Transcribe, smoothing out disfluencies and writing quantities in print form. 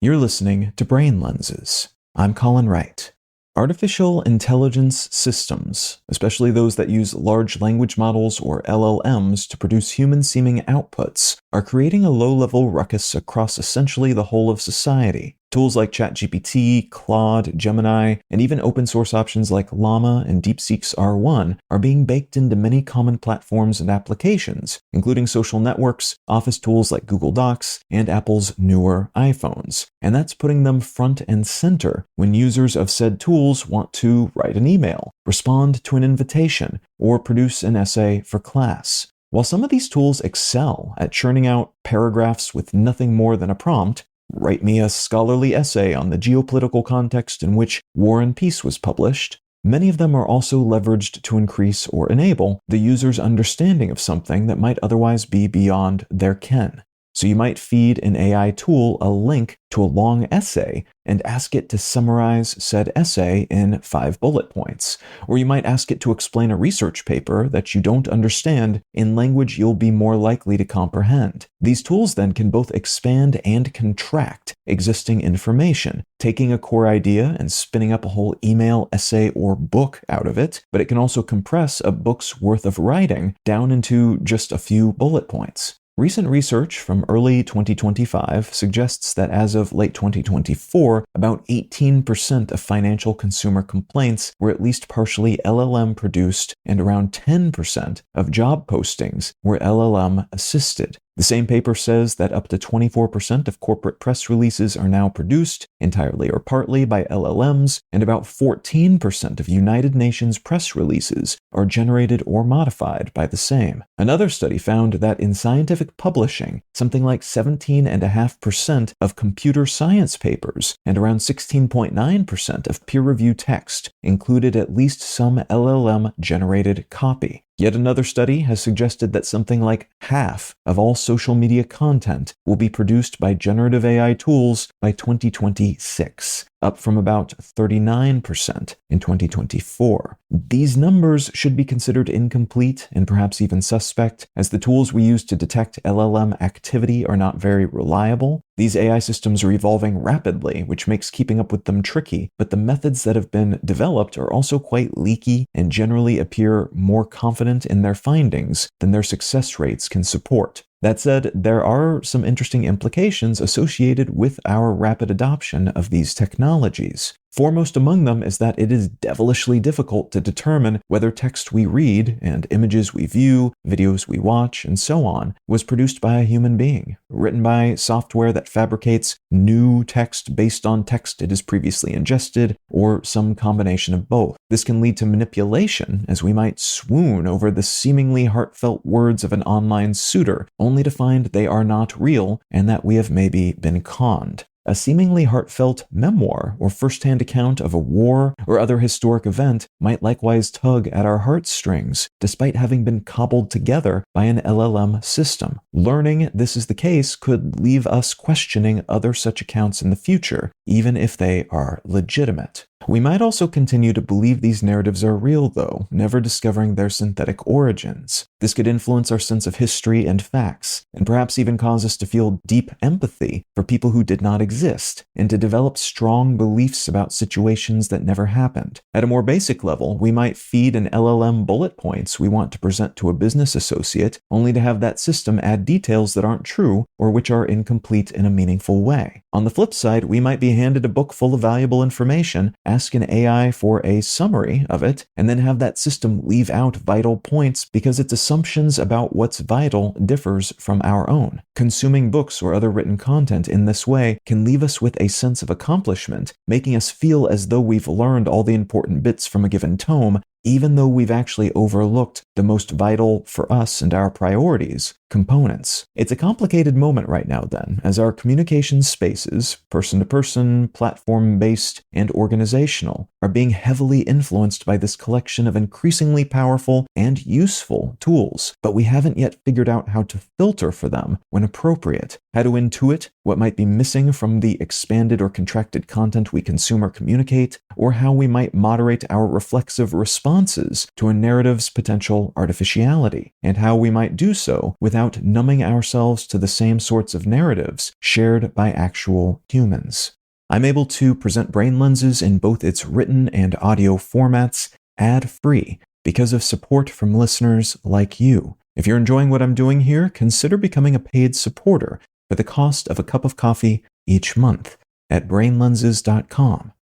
You're listening to Brain Lenses. I'm Colin Wright. Artificial intelligence systems, especially those that use large language models or LLMs to produce human-seeming outputs, are creating a low-level ruckus across essentially the whole of society. Tools like ChatGPT, Claude, Gemini, and even open-source options like Llama and DeepSeek's R1 are being baked into many common platforms and applications, including social networks, office tools like Google Docs, and Apple's newer iPhones. And that's putting them front and center when users of said tools want to write an email, respond to an invitation, or produce an essay for class. While some of these tools excel at churning out paragraphs with nothing more than a prompt, write me a scholarly essay on the geopolitical context in which War and Peace was published, many of them are also leveraged to increase or enable the user's understanding of something that might otherwise be beyond their ken. So you might feed an AI tool a link to a long essay and ask it to summarize said essay in 5 bullet points. Or you might ask it to explain a research paper that you don't understand in language you'll be more likely to comprehend. These tools then can both expand and contract existing information, taking a core idea and spinning up a whole email, essay, or book out of it, but it can also compress a book's worth of writing down into just a few bullet points. Recent research from early 2025 suggests that as of late 2024, about 18% of financial consumer complaints were at least partially LLM produced, and around 10% of job postings were LLM assisted. The same paper says that up to 24% of corporate press releases are now produced, entirely or partly, by LLMs, and about 14% of United Nations press releases are generated or modified by the same. Another study found that in scientific publishing, something like 17.5% of computer science papers and around 16.9% of peer-reviewed text included at least some LLM-generated copy. Yet another study has suggested that something like half of all social media content will be produced by generative AI tools by 2026, up from about 39% in 2024. These numbers should be considered incomplete and perhaps even suspect, as the tools we use to detect LLM activity are not very reliable. These AI systems are evolving rapidly, which makes keeping up with them tricky, but the methods that have been developed are also quite leaky and generally appear more confident in their findings than their success rates can support. That said, there are some interesting implications associated with our rapid adoption of these technologies. Foremost among them is that it is devilishly difficult to determine whether text we read and images we view, videos we watch, and so on, was produced by a human being, written by software that fabricates new text based on text it has previously ingested, or some combination of both. This can lead to manipulation, as we might swoon over the seemingly heartfelt words of an online suitor, only to find they are not real and that we have maybe been conned. A seemingly heartfelt memoir or first-hand account of a war or other historic event might likewise tug at our heartstrings, despite having been cobbled together by an LLM system. Learning this is the case could leave us questioning other such accounts in the future, even if they are legitimate. We might also continue to believe these narratives are real, though, never discovering their synthetic origins. This could influence our sense of history and facts, and perhaps even cause us to feel deep empathy for people who did not exist, and to develop strong beliefs about situations that never happened. At a more basic level, we might feed an LLM bullet points we want to present to a business associate, only to have that system add details that aren't true or which are incomplete in a meaningful way. On the flip side, we might be handed a book full of valuable information, ask an AI for a summary of it, and then have that system leave out vital points because its assumptions about what's vital differs from our own. Consuming books or other written content in this way can leave us with a sense of accomplishment, making us feel as though we've learned all the important bits from a given tome, even though we've actually overlooked the most vital for us and our priorities, components. It's a complicated moment right now then, as our communication spaces, person-to-person, platform-based, and organizational, are being heavily influenced by this collection of increasingly powerful and useful tools, but we haven't yet figured out how to filter for them when appropriate, how to intuit what might be missing from the expanded or contracted content we consume or communicate, or how we might moderate our reflexive responses to a narrative's potential artificiality, and how we might do so without without numbing ourselves to the same sorts of narratives shared by actual humans. I'm able to present Brain Lenses in both its written and audio formats ad-free because of support from listeners like you. If you're enjoying what I'm doing here, consider becoming a paid supporter for the cost of a cup of coffee each month at brainlenses.com.